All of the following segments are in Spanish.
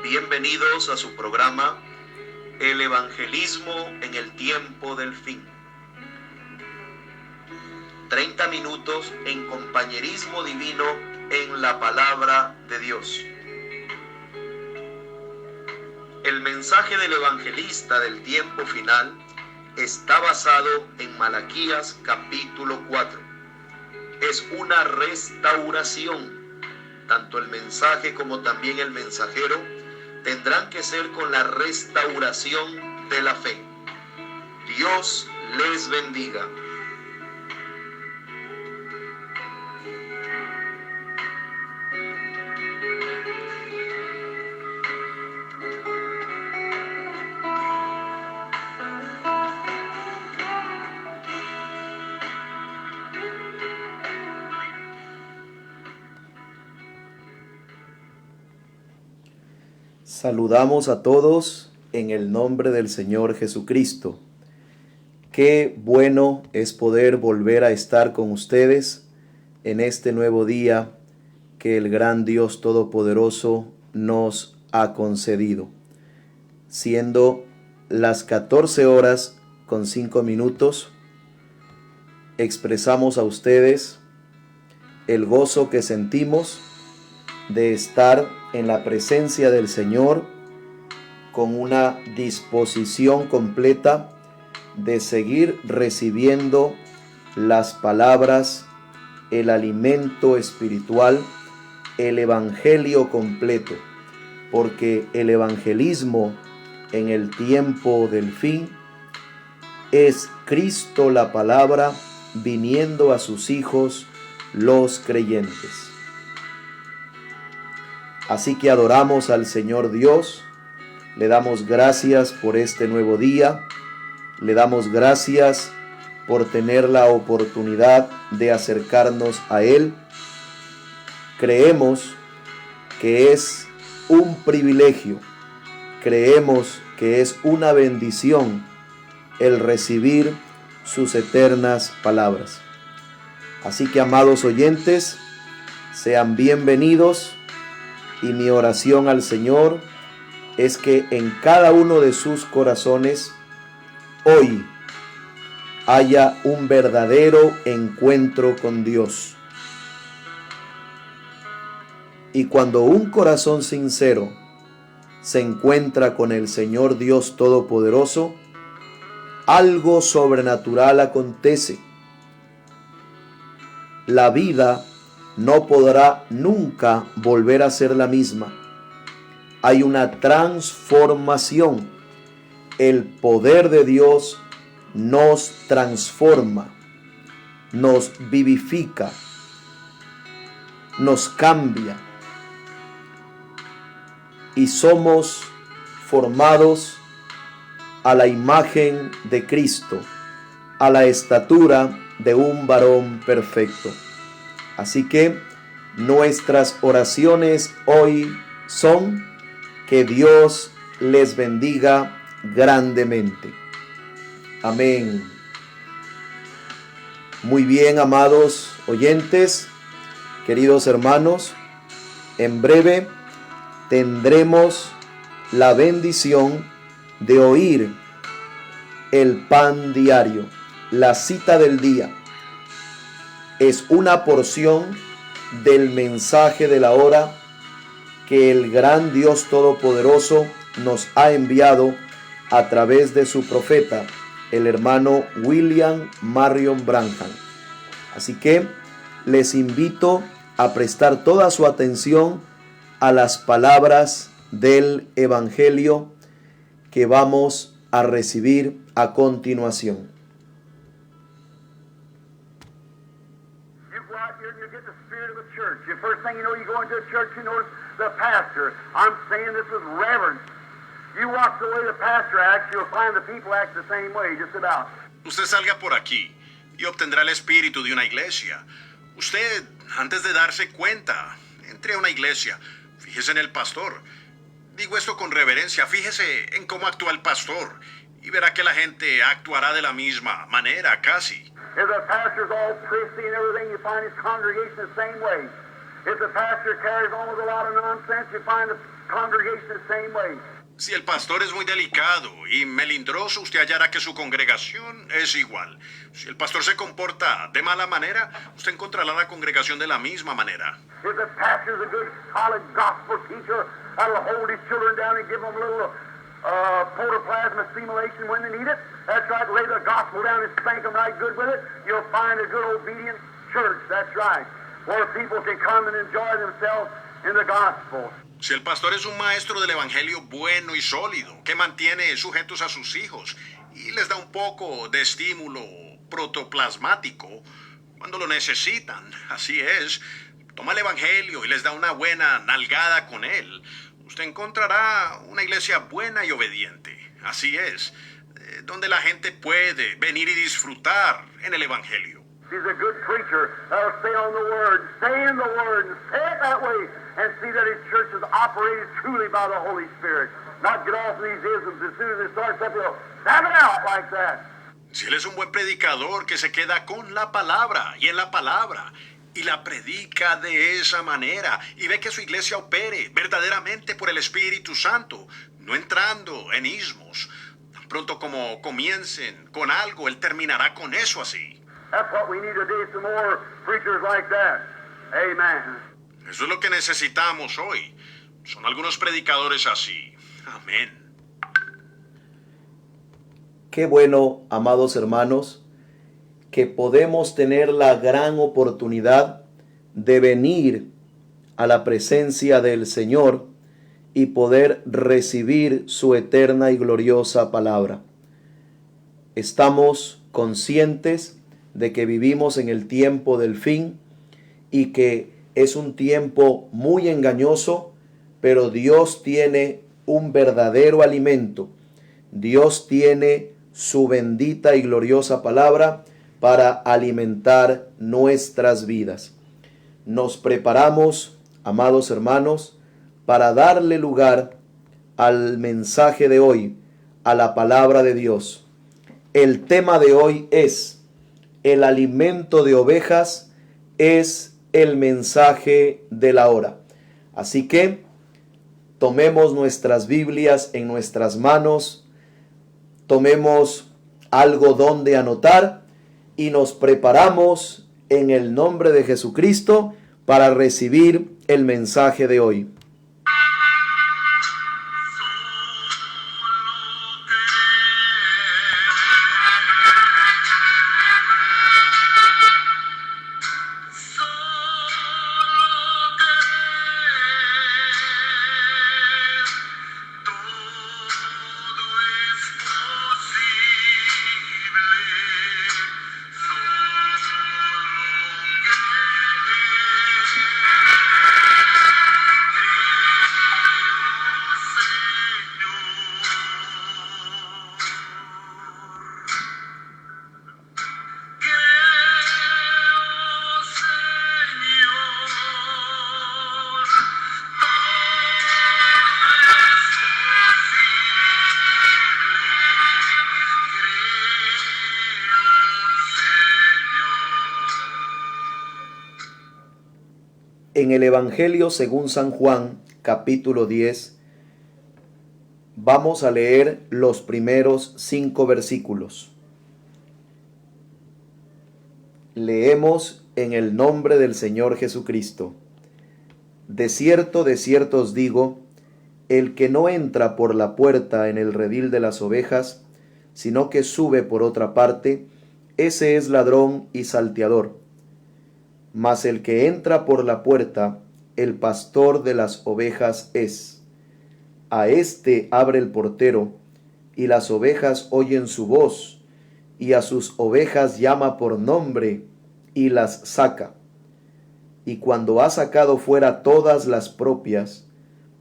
Bienvenidos a su programa El Evangelismo en el tiempo del fin. 30 minutos en compañerismo divino en la palabra de Dios. El mensaje del evangelista del tiempo final está basado en Malaquías capítulo 4. Es una restauración. Tanto el mensaje como también el mensajero tendrán que ser con la restauración de la fe. Dios les bendiga. Saludamos a todos en el nombre del Señor Jesucristo. Qué bueno es poder volver a estar con ustedes en este nuevo día que el gran Dios Todopoderoso nos ha concedido. Siendo las 14 horas con 5 minutos, expresamos a ustedes el gozo que sentimos de estar en la presencia del Señor con una disposición completa de seguir recibiendo las palabras, el alimento espiritual, el evangelio completo, porque el evangelismo en el tiempo del fin es Cristo la palabra viniendo a sus hijos los creyentes. Así que adoramos al Señor Dios, le damos gracias por este nuevo día, le damos gracias por tener la oportunidad de acercarnos a Él. Creemos que es un privilegio, creemos que es una bendición el recibir sus eternas palabras. Así que, amados oyentes, sean bienvenidos. Y mi oración al Señor es que en cada uno de sus corazones hoy haya un verdadero encuentro con Dios. Y cuando un corazón sincero se encuentra con el Señor Dios Todopoderoso, algo sobrenatural acontece. La vida no podrá nunca volver a ser la misma. Hay una transformación. El poder de Dios nos transforma, nos vivifica, nos cambia. Y somos formados a la imagen de Cristo, a la estatura de un varón perfecto. Así que nuestras oraciones hoy son que Dios les bendiga grandemente. Amén. Muy bien, amados oyentes, queridos hermanos, en breve tendremos la bendición de oír el pan diario, la cita del día. Es una porción del mensaje de la hora que el gran Dios Todopoderoso nos ha enviado a través de su profeta, el hermano William Marion Branham. Así que les invito a prestar toda su atención a las palabras del Evangelio que vamos a recibir a continuación. The first thing you know, you go into a church, you notice the pastor. I'm saying this with reverence. You watch the way the pastor acts, you'll find the people act the same way, just about. Usted salga por aquí y obtendrá el espíritu de una iglesia. Usted, antes de darse cuenta, entre a una iglesia, fíjese en el pastor. Digo esto con reverencia, fíjese en cómo actúa el pastor y verá que la gente actuará de la misma manera, casi. If the pastor's all prissy and everything, you find his congregation the same way. If the pastor carries on with a lot of nonsense, you find the congregation the same way. Si el pastor es muy delicado y melindroso, usted hallará que su congregación es igual. Si el pastor se comporta de mala manera, usted encontrará la congregación de la misma manera. If the pastor's a good, solid gospel teacher, that'll hold his children down and give them a little protoplasm assimilation when they need it. That's right, lay the gospel down and spank them right good with it. You'll find a good, obedient church, that's right, where people can come and enjoy themselves in the gospel. Si el pastor es un maestro del evangelio bueno y sólido, que mantiene sujetos a sus hijos y les da un poco de estímulo protoplasmático cuando lo necesitan, así es, toma el evangelio y les da una buena nalgada con él, usted encontrará una iglesia buena y obediente, así es, donde la gente puede venir y disfrutar en el evangelio. He's a good preacher that'll stay on the Word, stay in the Word, and say it that way, and see that his church is operated truly by the Holy Spirit. Not get off these isms. As soon as it starts up, he'll stab it out like that. Si él es un buen predicador que se queda con la palabra y en la palabra y la predica de esa manera y ve que su iglesia opere verdaderamente por el Espíritu Santo, no entrando en ismos. Tan pronto como comiencen con algo, él terminará con eso así. That's what we need today, some more preachers like that. Amen. Eso es lo que necesitamos hoy. Son algunos predicadores así. Amén. Qué bueno, amados hermanos, que podemos tener la gran oportunidad de venir a la presencia del Señor y poder recibir su eterna y gloriosa palabra. Estamos conscientes de que vivimos en el tiempo del fin y que es un tiempo muy engañoso, pero Dios tiene un verdadero alimento. Dios tiene su bendita y gloriosa palabra para alimentar nuestras vidas. Nos preparamos, amados hermanos, para darle lugar al mensaje de hoy, a la palabra de Dios. El tema de hoy es: el alimento de ovejas es el mensaje de la hora. Así que tomemos nuestras Biblias en nuestras manos, tomemos algo donde anotar y nos preparamos en el nombre de Jesucristo para recibir el mensaje de hoy. En el Evangelio según San Juan, capítulo 10, vamos a leer los primeros 5 versículos. Leemos en el nombre del Señor Jesucristo. De cierto os digo, el que no entra por la puerta en el redil de las ovejas, sino que sube por otra parte, ese es ladrón y salteador. Mas el que entra por la puerta, el pastor de las ovejas es. A éste abre el portero, y las ovejas oyen su voz, y a sus ovejas llama por nombre, y las saca. Y cuando ha sacado fuera todas las propias,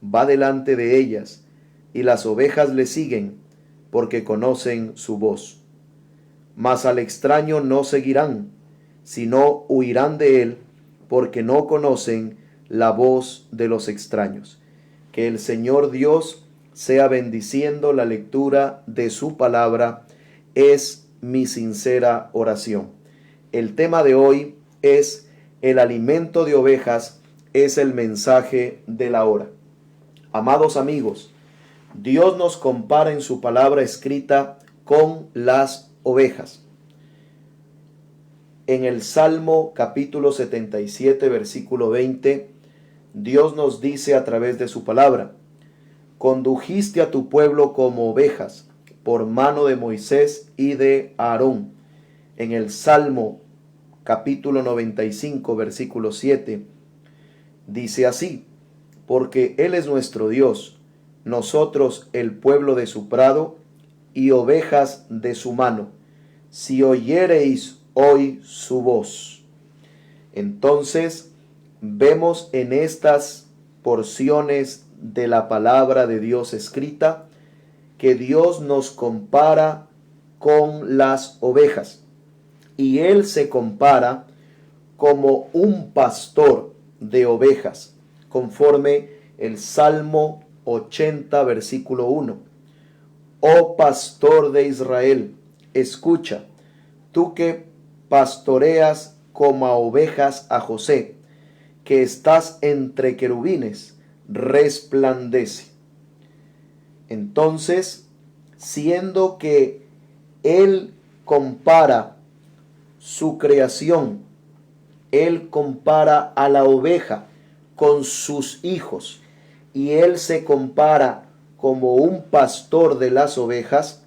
va delante de ellas, y las ovejas le siguen, porque conocen su voz. Mas al extraño no seguirán, sino huirán de él, porque no conocen la voz de los extraños. Que el Señor Dios sea bendiciendo la lectura de su palabra, es mi sincera oración. El tema de hoy es: el alimento de ovejas es el mensaje de la hora. Amados amigos, Dios nos compara en su palabra escrita con las ovejas. En el Salmo capítulo 77, versículo 20, Dios nos dice a través de su palabra: condujiste a tu pueblo como ovejas por mano de Moisés y de Aarón. En el Salmo capítulo 95, versículo 7, dice así: porque Él es nuestro Dios, nosotros el pueblo de su prado y ovejas de su mano. Si oyereis hoy su voz. Entonces vemos en estas porciones de la palabra de Dios escrita que Dios nos compara con las ovejas, y Él se compara como un pastor de ovejas, conforme el Salmo 80, versículo 1. Oh pastor de Israel, escucha, tú que pastoreas como a ovejas a José, que estás entre querubines, resplandece. Entonces, siendo que Él compara su creación, Él compara a la oveja con sus hijos, y Él se compara como un pastor de las ovejas,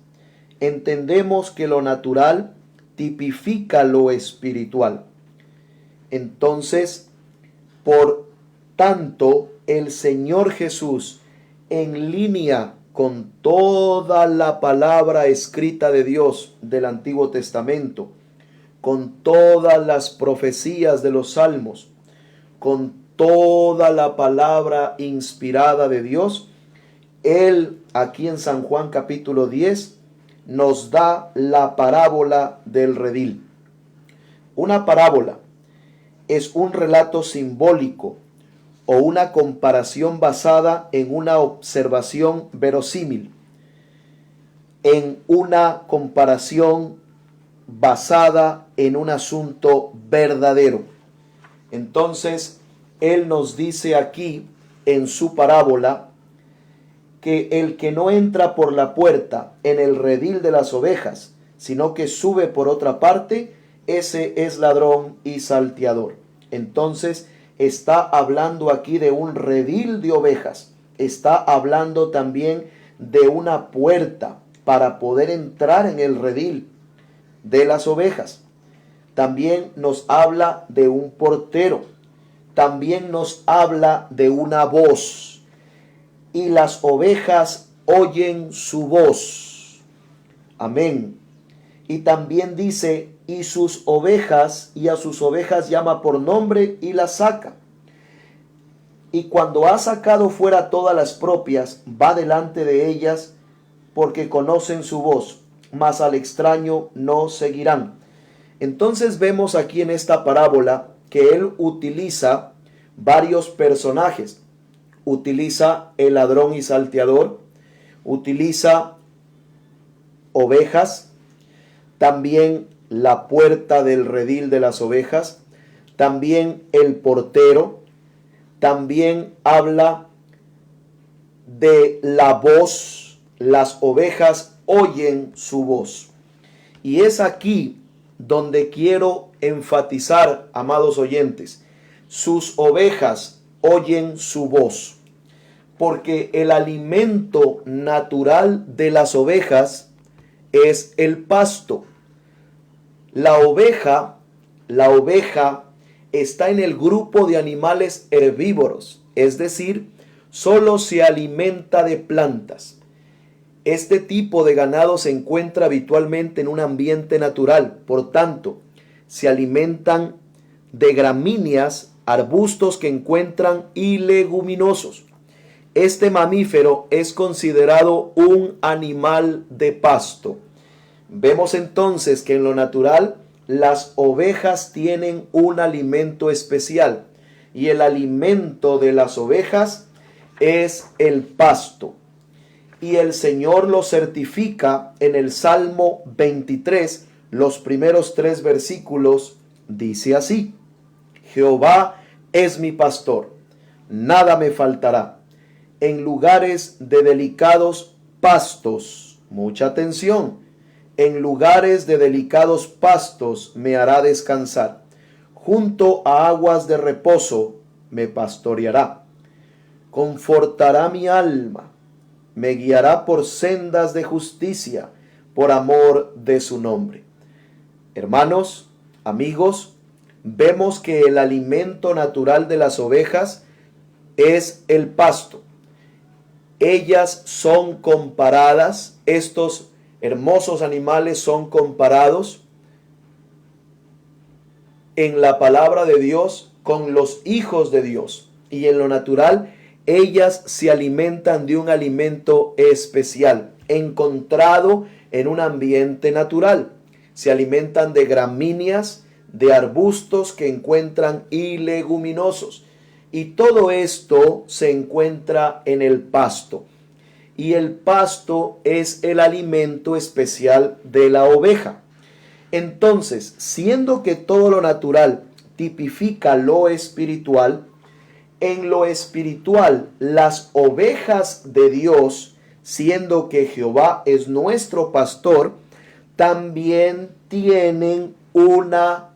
entendemos que lo natural tipifica lo espiritual. Entonces, por tanto, el Señor Jesús, en línea con toda la palabra escrita de Dios del Antiguo Testamento, con todas las profecías de los salmos, con toda la palabra inspirada de Dios, Él aquí en San Juan capítulo 10 nos da la parábola del redil. Una parábola es un relato simbólico o una comparación basada en una observación verosímil, en una comparación basada en un asunto verdadero. Entonces, Él nos dice aquí en su parábola que el que no entra por la puerta en el redil de las ovejas, sino que sube por otra parte, ese es ladrón y salteador. Entonces, está hablando aquí de un redil de ovejas. Está hablando también de una puerta para poder entrar en el redil de las ovejas. También nos habla de un portero. También nos habla de una voz. Y las ovejas oyen su voz. Amén. Y también dice, y sus ovejas, y a sus ovejas llama por nombre y las saca. Y cuando ha sacado fuera todas las propias, va delante de ellas, porque conocen su voz, mas al extraño no seguirán. Entonces vemos aquí en esta parábola que Él utiliza varios personajes. Utiliza el ladrón y salteador, utiliza ovejas, también la puerta del redil de las ovejas, también el portero, también habla de la voz. Las ovejas oyen su voz. Y es aquí donde quiero enfatizar, amados oyentes, sus ovejas oyen su voz, porque el alimento natural de las ovejas es el pasto. La oveja está en el grupo de animales herbívoros, es decir, solo se alimenta de plantas. Este tipo de ganado se encuentra habitualmente en un ambiente natural, por tanto, se alimentan de gramíneas, arbustos que encuentran y leguminosos. Este mamífero es considerado un animal de pasto. Vemos entonces que en lo natural las ovejas tienen un alimento especial y el alimento de las ovejas es el pasto. Y el Señor lo certifica en el Salmo 23, los primeros 3 versículos, dice así: Jehová es mi pastor, nada me faltará. en lugares de delicados pastos. Mucha atención. En lugares de delicados pastos me hará descansar. Junto a aguas de reposo me pastoreará. Confortará mi alma. Me guiará por sendas de justicia, por amor de su nombre. Hermanos, amigos, vemos que el alimento natural de las ovejas es el pasto. Ellas son comparadas, estos hermosos animales son comparados en la palabra de Dios con los hijos de Dios. Y en lo natural, ellas se alimentan de un alimento especial, encontrado en un ambiente natural. Se alimentan de gramíneas, de arbustos que encuentran y leguminosos. Y todo esto se encuentra en el pasto. Y el pasto es el alimento especial de la oveja. Entonces, siendo que todo lo natural tipifica lo espiritual, en lo espiritual las ovejas de Dios, siendo que Jehová es nuestro pastor, también tienen una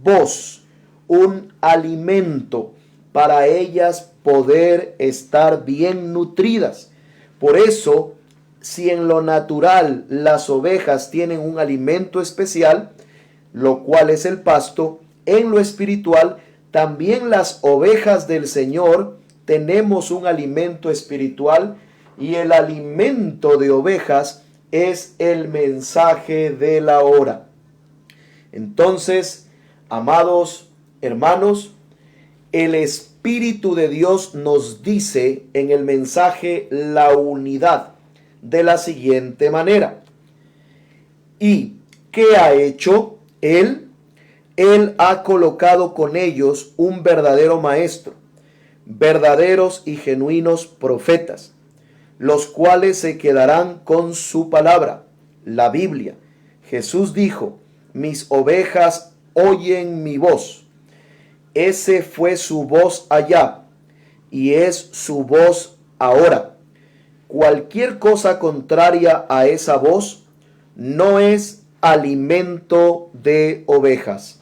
voz, un alimento para ellas poder estar bien nutridas. Por eso, si en lo natural las ovejas tienen un alimento especial, lo cual es el pasto, en lo espiritual también las ovejas del Señor tenemos un alimento espiritual, y el alimento de ovejas es el mensaje de la hora. Entonces, amados hermanos, el Espíritu de Dios nos dice en el mensaje la unidad de la siguiente manera. ¿Y qué ha hecho Él? Él ha colocado con ellos un verdadero maestro, verdaderos y genuinos profetas, los cuales se quedarán con su palabra, la Biblia. Jesús dijo: mis ovejas oyen mi voz. Ese fue su voz allá y es su voz ahora. Cualquier cosa contraria a esa voz no es alimento de ovejas.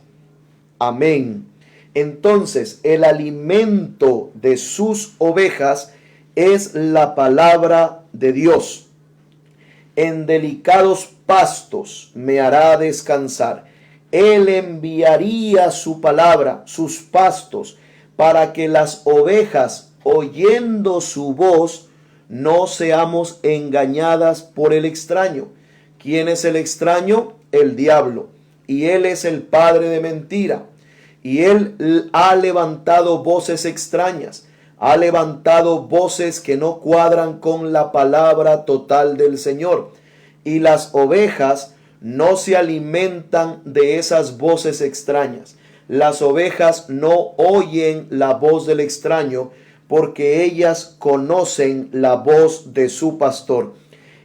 Amén. Entonces, el alimento de sus ovejas es la palabra de Dios. En delicados pastos me hará descansar. Él enviaría su palabra, sus pastos, para que las ovejas, oyendo su voz, no seamos engañadas por el extraño. ¿Quién es el extraño? El diablo. Y él es el padre de mentira. Y él ha levantado voces extrañas. Ha levantado voces que no cuadran con la palabra total del Señor. Y las ovejas no se alimentan de esas voces extrañas. Las ovejas no oyen la voz del extraño, porque ellas conocen la voz de su pastor.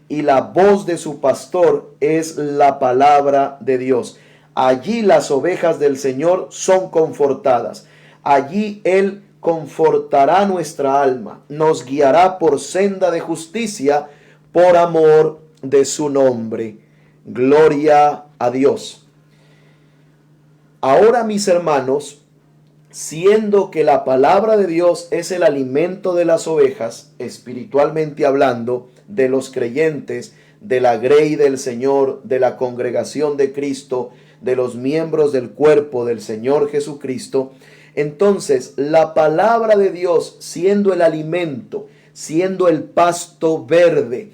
Y la voz de su pastor es la palabra de Dios. Allí las ovejas del Señor son confortadas. Allí Él confortará nuestra alma, nos guiará por senda de justicia, por amor de su nombre. Gloria a Dios. Ahora, mis hermanos, siendo que la palabra de Dios es el alimento de las ovejas, espiritualmente hablando, de los creyentes, de la grey del Señor, de la congregación de Cristo, de los miembros del cuerpo del Señor Jesucristo, entonces la palabra de Dios, siendo el alimento, siendo el pasto verde,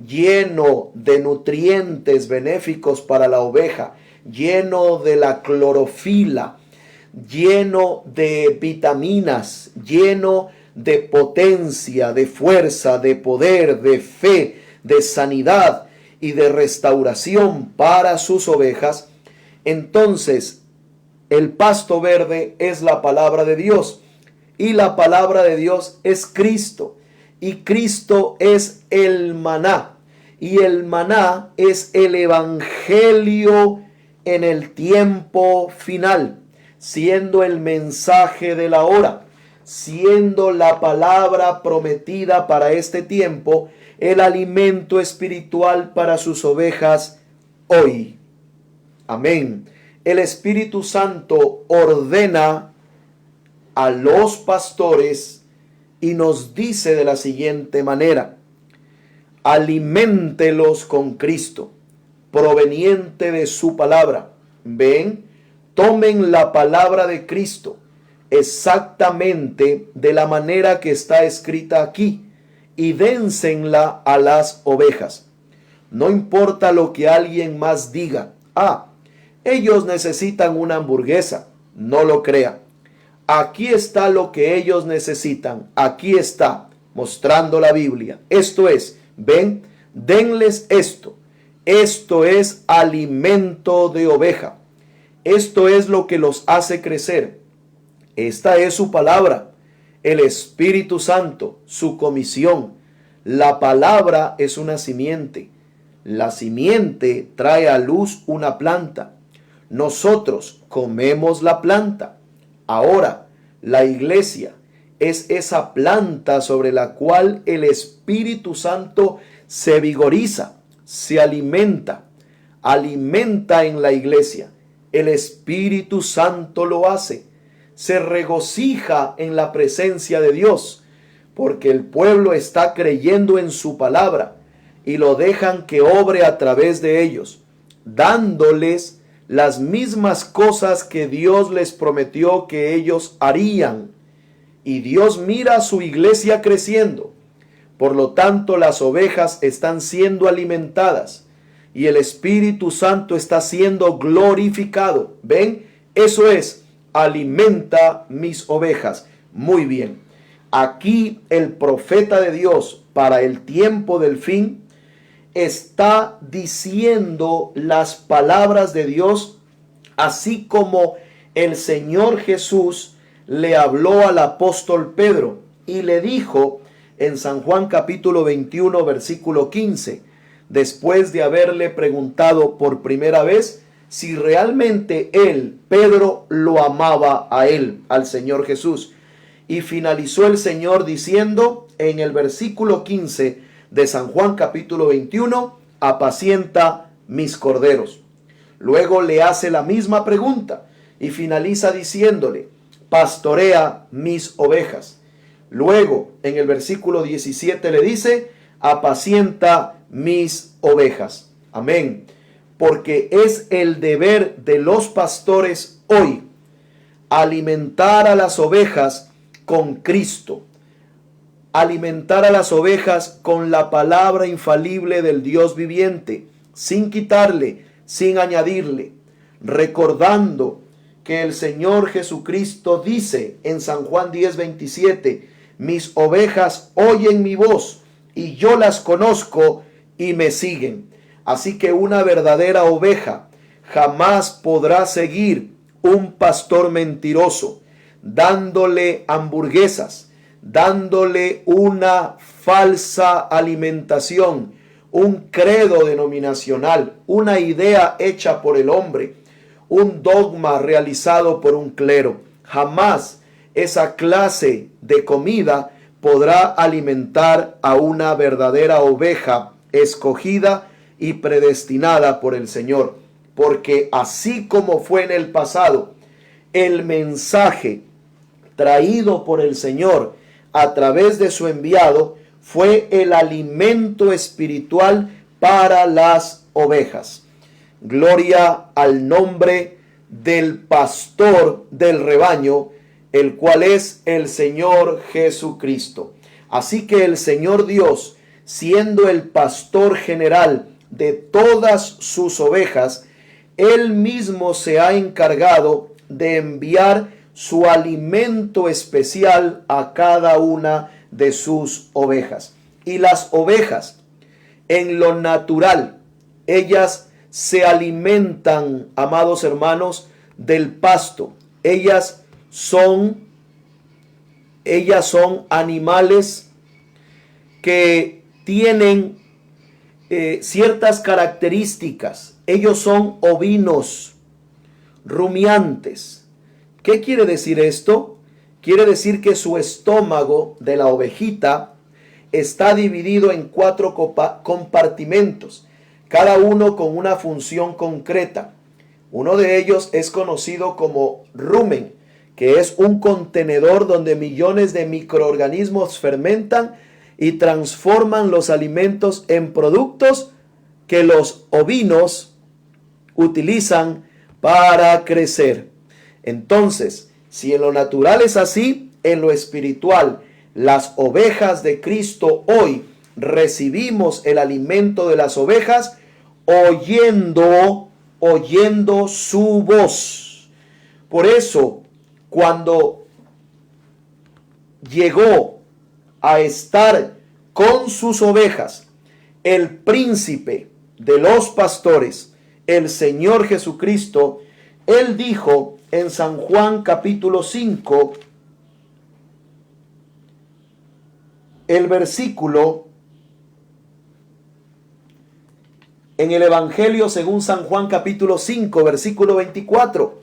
lleno de nutrientes benéficos para la oveja, lleno de la clorofila, lleno de vitaminas, lleno de potencia, de fuerza, de poder, de fe, de sanidad y de restauración para sus ovejas. Entonces, el pasto verde es la palabra de Dios, y la palabra de Dios es Cristo, y Cristo es el maná, y el maná es el evangelio en el tiempo final, siendo el mensaje de la hora, siendo la palabra prometida para este tiempo el alimento espiritual para sus ovejas hoy. Amén. El Espíritu Santo ordena a los pastores y nos dice de la siguiente manera: aliméntelos con Cristo, proveniente de su palabra. Ven, tomen la palabra de Cristo exactamente de la manera que está escrita aquí y dénsenla a las ovejas. No importa lo que alguien más diga. Ellos necesitan una hamburguesa. No lo crea. Aquí está lo que ellos necesitan. Aquí está, mostrando la Biblia. Esto es, ven, denles esto. Esto es alimento de oveja. Esto es lo que los hace crecer. Esta es su palabra, el Espíritu Santo, su comisión. La palabra es una simiente. La simiente trae a luz una planta. Nosotros comemos la planta. Ahora, la iglesia es esa planta sobre la cual el Espíritu Santo se vigoriza, se alimenta en la iglesia. El Espíritu Santo lo hace. Se regocija en la presencia de Dios, porque el pueblo está creyendo en su palabra y lo dejan que obre a través de ellos, dándoles las mismas cosas que Dios les prometió que ellos harían. Y Dios mira a su iglesia creciendo. Por lo tanto, las ovejas están siendo alimentadas y el Espíritu Santo está siendo glorificado. ¿Ven? Eso es, alimenta mis ovejas. Muy bien. Aquí el profeta de Dios para el tiempo del fin está diciendo las palabras de Dios, así como el Señor Jesús le habló al apóstol Pedro y le dijo en San Juan capítulo 21 versículo 15, después de haberle preguntado por primera vez si realmente él, Pedro, lo amaba a él, al Señor Jesús. Y finalizó el Señor diciendo en el versículo 15 de San Juan capítulo 21, apacienta mis corderos. Luego le hace la misma pregunta y finaliza diciéndole, pastorea mis ovejas. Luego en el versículo 17 le dice, apacienta mis ovejas. Amén. Porque es el deber de los pastores hoy alimentar a las ovejas con Cristo, alimentar a las ovejas con la palabra infalible del Dios viviente, sin quitarle, sin añadirle, recordando que el Señor Jesucristo dice en San Juan 10:27, mis ovejas oyen mi voz y yo las conozco y me siguen. Así que una verdadera oveja jamás podrá seguir un pastor mentiroso, dándole hamburguesas, dándole una falsa alimentación, un credo denominacional, una idea hecha por el hombre, un dogma realizado por un clero. Jamás esa clase de comida podrá alimentar a una verdadera oveja escogida y predestinada por el Señor, porque así como fue en el pasado, el mensaje traído por el Señor a través de su enviado fue el alimento espiritual para las ovejas. Gloria al nombre del pastor del rebaño, el cual es el Señor Jesucristo. Así que el Señor Dios, siendo el pastor general de todas sus ovejas, él mismo se ha encargado de enviar su alimento especial a cada una de sus ovejas. Y las ovejas, en lo natural, ellas se alimentan, amados hermanos, del pasto. Ellas son animales que tienen ciertas características. Ellos son ovinos, rumiantes. ¿Qué quiere decir esto? quiere decir que su estómago de la ovejita está dividido en 4 compartimentos, cada uno con una función concreta. Uno de ellos es conocido como rumen, que es un contenedor donde millones de microorganismos fermentan y transforman los alimentos en productos que los ovinos utilizan para crecer. Entonces, si en lo natural es así, en lo espiritual, las ovejas de Cristo hoy recibimos el alimento de las ovejas oyendo su voz. Por eso, cuando llegó a estar con sus ovejas el príncipe de los pastores, el Señor Jesucristo, Él dijo en San Juan capítulo 5, el versículo, en el Evangelio según San Juan capítulo 5, versículo 24,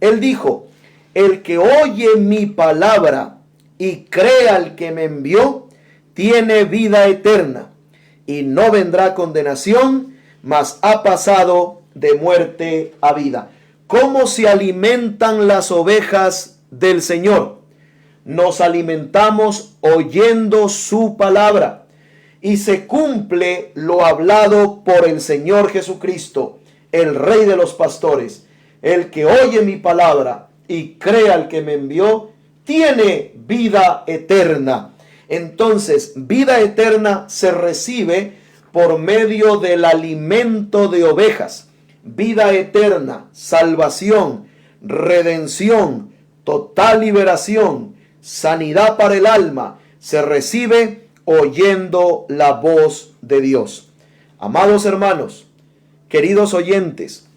Él dijo: el que oye mi palabra y crea al que me envió, tiene vida eterna, y no vendrá condenación, mas ha pasado de muerte a vida. ¿Cómo se alimentan las ovejas del Señor? Nos alimentamos oyendo su palabra, y se cumple lo hablado por el Señor Jesucristo, el Rey de los pastores. El que oye mi palabra y cree al que me envió, tiene vida eterna. Entonces, vida eterna se recibe por medio del alimento de ovejas. Vida eterna, salvación, redención, total liberación, sanidad para el alma, se recibe oyendo la voz de Dios. Amados hermanos, queridos oyentes,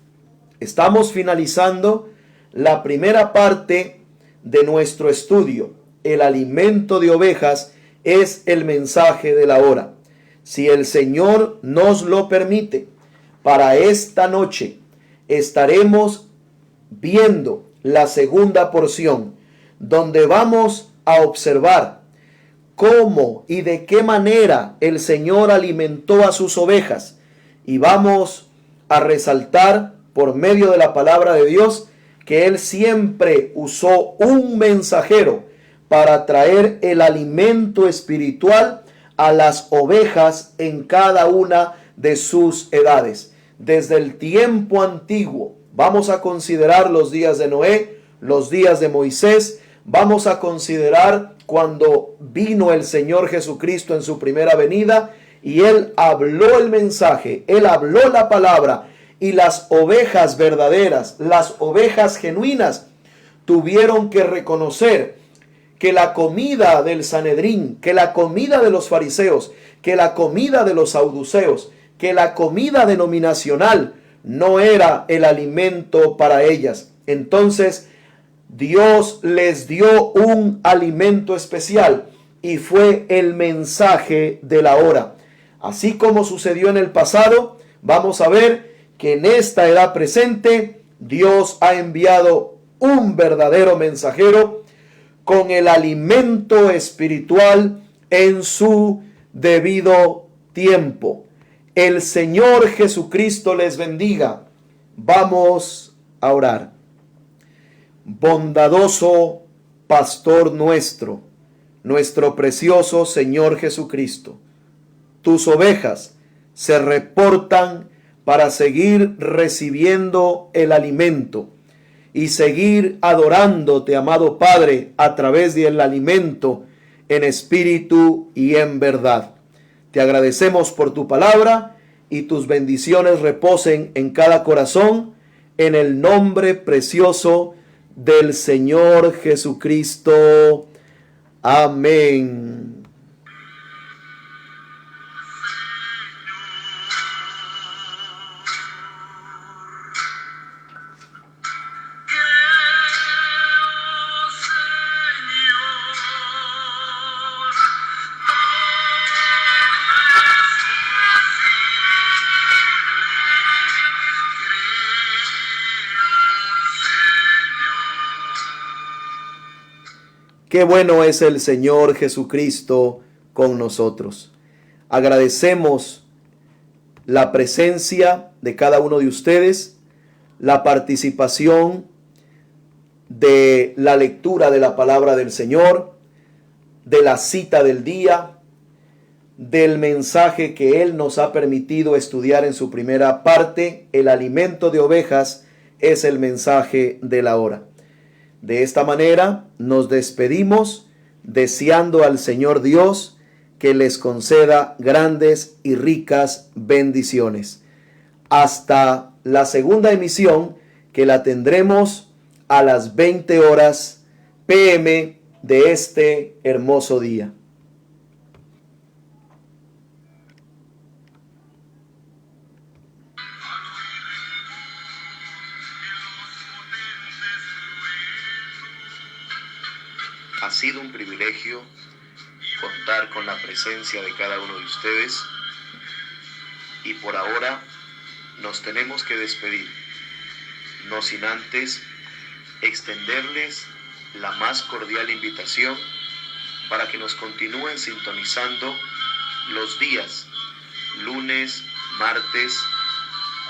estamos finalizando la primera parte de nuestro estudio. El alimento de ovejas es el mensaje de la hora. Si el Señor nos lo permite, para esta noche estaremos viendo la segunda porción, donde vamos a observar cómo y de qué manera el Señor alimentó a sus ovejas. Y vamos a resaltar por medio de la palabra de Dios que Él siempre usó un mensajero para traer el alimento espiritual a las ovejas en cada una de sus edades. Desde el tiempo antiguo vamos a considerar los días de Noé, los días de Moisés, vamos a considerar cuando vino el Señor Jesucristo en su primera venida y Él habló el mensaje, Él habló la palabra, y las ovejas verdaderas, las ovejas genuinas, tuvieron que reconocer que la comida del Sanedrín, que la comida de los fariseos, que la comida de los saduceos, que la comida denominacional no era el alimento para ellas. Entonces Dios les dio un alimento especial y fue el mensaje de la hora. Así como sucedió en el pasado, vamos a ver que en esta edad presente Dios ha enviado un verdadero mensajero con el alimento espiritual en su debido tiempo. El Señor Jesucristo les bendiga. Vamos a orar. Bondadoso Pastor nuestro, nuestro precioso Señor Jesucristo, tus ovejas se reportan para seguir recibiendo el alimento y seguir adorándote, amado Padre, a través del alimento en espíritu y en verdad. Te agradecemos por tu palabra y tus bendiciones reposen en cada corazón, en el nombre precioso del Señor Jesucristo. Amén. Qué bueno es el Señor Jesucristo con nosotros. Agradecemos la presencia de cada uno de ustedes, la participación de la lectura de la palabra del Señor, de la cita del día, del mensaje que Él nos ha permitido estudiar en su primera parte. El alimento de ovejas es el mensaje de la hora. De esta manera nos despedimos deseando al Señor Dios que les conceda grandes y ricas bendiciones. Hasta la segunda emisión, que la tendremos a las 20 horas p.m. de este hermoso día. Ha sido un privilegio contar con la presencia de cada uno de ustedes y por ahora nos tenemos que despedir, no sin antes extenderles la más cordial invitación para que nos continúen sintonizando los días lunes, martes,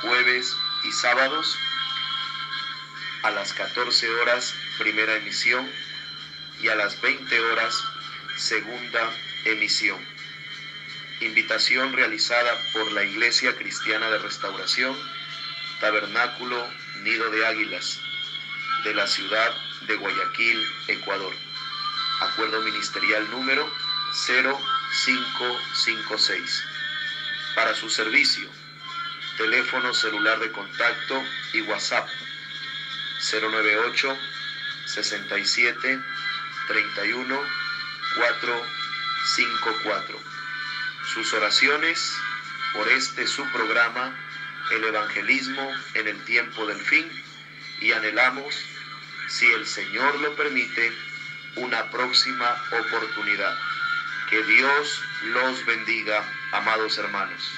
jueves y sábados a las 14 horas primera emisión y a las 20 horas segunda emisión. Invitación realizada por la Iglesia Cristiana de Restauración, Tabernáculo Nido de Águilas, de la ciudad de Guayaquil, Ecuador. Acuerdo ministerial número 0556. Para su servicio, teléfono celular de contacto y WhatsApp 098 67 31 454. Sus oraciones por este su programa, el evangelismo en el tiempo del fin, y anhelamos, si el Señor lo permite, una próxima oportunidad. Que Dios los bendiga, amados hermanos.